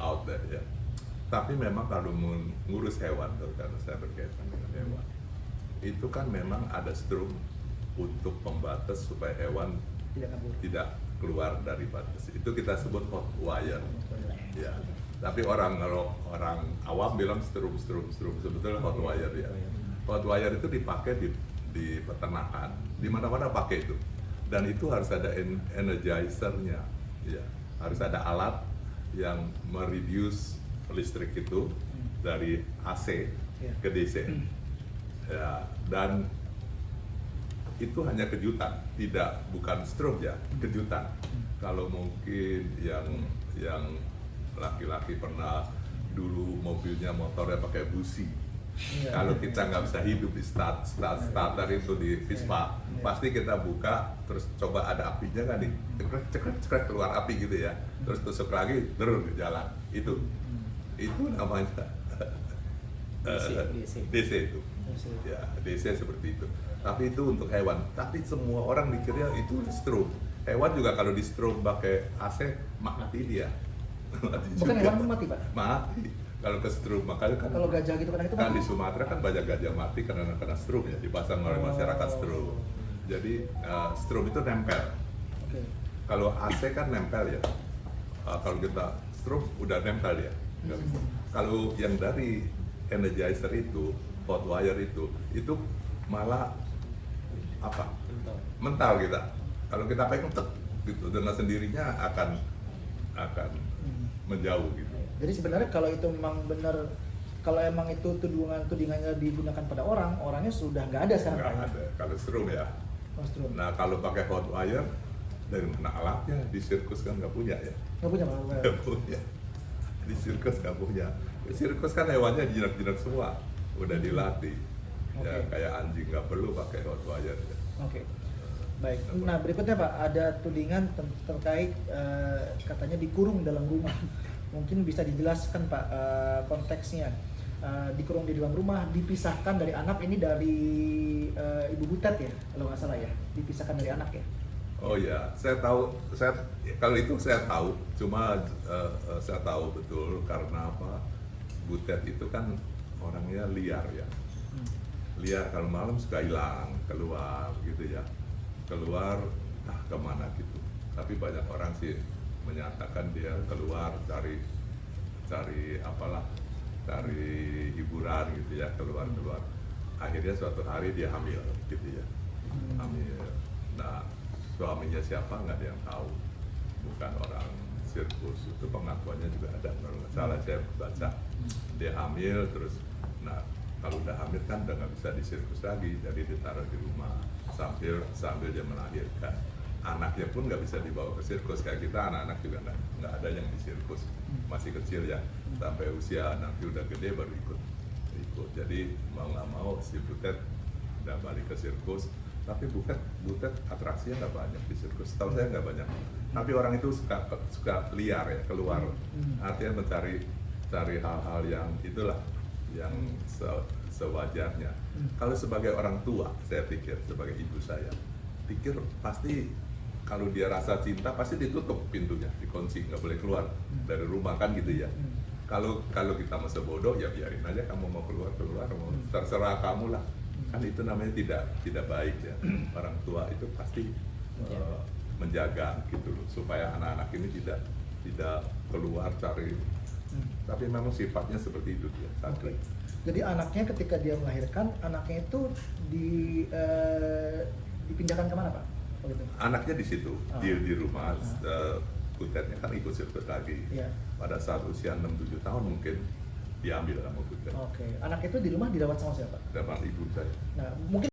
out there ya. Tapi memang kalau mengurus hewan, karena saya berkaitan dengan hewan, itu kan memang ada strum untuk pembatas supaya hewan tidak keluar dari batas. Itu kita sebut hot wire. Ya. Tapi kalau orang awam bilang strum, sebetulnya hot wire ya. Hot wire itu dipakai di peternakan, di mana-mana pakai itu. Dan itu harus ada energizer-nya, ya. Harus ada alat yang mereduce listrik itu dari AC ke DC. Ya, dan itu hanya kejutan, bukan stroke ya, kejutan. Kalau mungkin yang laki-laki pernah dulu mobilnya motornya pakai busi, kalau kita nggak bisa hidup di starter itu di Vespa, pasti kita buka terus coba ada apinya kan nih, cekrek keluar api gitu ya, terus tusuk lagi terus jalan. Itu namanya DC itu. Ya, DC seperti itu. Tapi itu untuk hewan. Tapi semua orang mikirnya itu stroke. Hewan juga kalau di stroke pakai AC mati dia. Bukan hewan pun mati, Pak? Mati. Kalau ke stroke, makanya kan kalau gajah gitu kan di Sumatera kan banyak gajah mati karena stroke ya, dipasang oleh masyarakat stroke. Jadi stroke itu nempel. Kalau AC kan nempel ya. Kalau kita stroke udah nempel ya. Kalau yang dari energizer itu, hot wire itu malah apa? Mental kita. Kalau kita pegang gitu dengan sendirinya akan menjauh gitu. Jadi sebenarnya kalau itu memang benar, kalau emang itu tudingannya digunakan pada orangnya sudah nggak ada sekarang. Nggak ada. Kalau strum ya. Nah kalau pakai hot wire dari mana alatnya? Di sirkus kan nggak punya ya. Nggak punya Pak? Nggak punya. Di sirkus nggak punya. Di sirkus kan hewannya jinak-jinak semua, udah dilatih. Ya kayak anjing nggak perlu pakai hot wire. Ya. Baik. Nah berikutnya Pak, ada tudingan terkait katanya dikurung dalam rumah. Mungkin bisa dijelaskan Pak konteksnya. Dikurung di dalam rumah, dipisahkan dari anak, ini dari Ibu Butet ya, kalau nggak salah ya, dipisahkan dari anak ya. Oh ya, saya tahu. Kalau itu saya tahu. Cuma saya tahu betul karena apa? Butet itu kan orangnya liar ya. Liar, kalau malam suka hilang, keluar gitu ya. Keluar, kemana gitu. Tapi banyak orang sih menyatakan dia keluar cari hiburan gitu ya, keluar. Akhirnya suatu hari dia hamil gitu ya. Hamil. Nah, suaminya siapa nggak ada yang tahu. Bukan orang sirkus, itu pengakuannya juga ada, kalau nggak salah saya baca. Dia hamil terus, nah kalau udah hamil kan udah nggak bisa di sirkus lagi, jadi ditaruh di rumah sambil dia melahirkan. Anaknya pun nggak bisa dibawa ke sirkus, kayak kita anak-anak juga nggak ada yang di sirkus, masih kecil ya, sampai usia nanti udah gede baru ikut. Jadi mau nggak mau si Butet udah balik ke sirkus, tapi Butet atraksinya nggak banyak di sirkus, tahu saya nggak banyak. Tapi orang itu suka liar ya, keluar, artinya mencari hal-hal yang itulah yang sewajarnya. Kalau sebagai orang tua, saya pikir sebagai ibu saya pikir pasti kalau dia rasa cinta pasti ditutup pintunya, dikunci, nggak boleh keluar dari rumah kan gitu ya. Kalau kita masa bodoh ya biarin aja, kamu mau keluar mau terserah kamu lah. Kan itu namanya tidak baik ya. Orang tua itu pasti menjaga gitu loh, supaya anak-anak ini tidak keluar cari. Tapi memang sifatnya seperti itu dia. Jadi anaknya ketika dia melahirkan, anaknya itu dipindahkan kemana Pak? Anaknya di situ, di rumah. Butetnya kan ikut sirkus lagi. Pada saat usia 6-7 tahun mungkin diambil sama Butet. Anak itu di rumah dirawat sama siapa? Sama ibu saya. Nah, mungkin